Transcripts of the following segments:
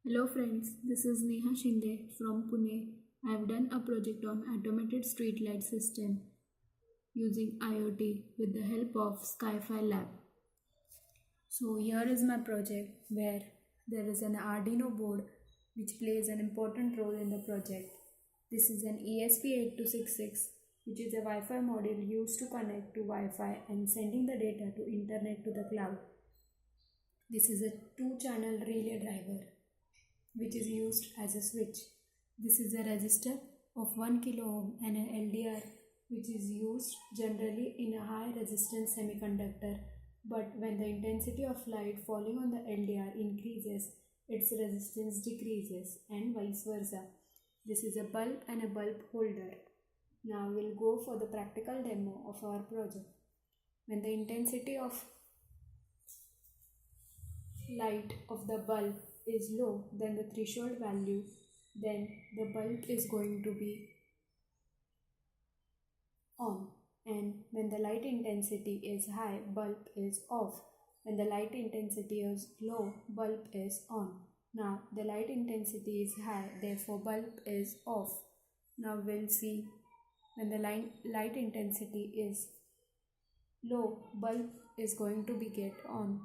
Hello friends, this is Neha from Pune. I have done a project on automated street light system using IoT with the help of Skyfi lab. So here is my project where there is an Arduino board which plays an important role in the project. This is an ESP8266 which is a Wi-Fi module used to connect to Wi-Fi and sending the data to internet to the cloud. This is a 2-channel relay driver which is used as a switch. This is a resistor of 1 kilo ohm and an LDR which is used generally in a high resistance semiconductor, but when the intensity of light falling on the LDR increases, its resistance decreases and vice versa. This is a bulb and a bulb holder. Now we'll go for the practical demo of our project. When the intensity of light of the bulb is low than the threshold value, then the bulb is going to be on, and when the light intensity is high, bulb is off. When the light intensity is low, bulb is on. Now the light intensity is high, therefore bulb is off. Now we'll see when the light intensity is low, bulb is going to be get on.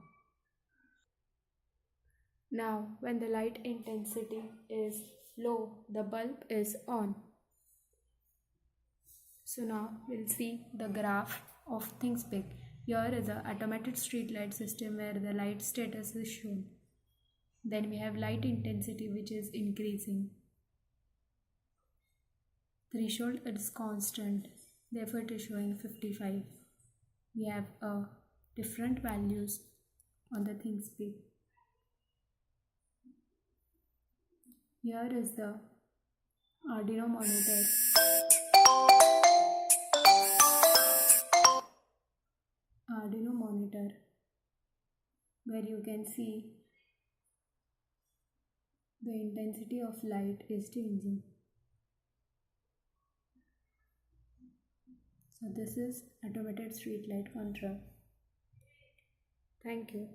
Now when the light intensity is low, the bulb is on. So now we'll see the graph of ThinkSpeak. Here is an automated street light system where the light status is shown. Then we have light intensity which is increasing. Threshold is constant, therefore it is showing 55. We have different values on the ThinkSpeak. Here is the Arduino monitor. Where you can see the intensity of light is changing. So this is automated street light control. Thank you.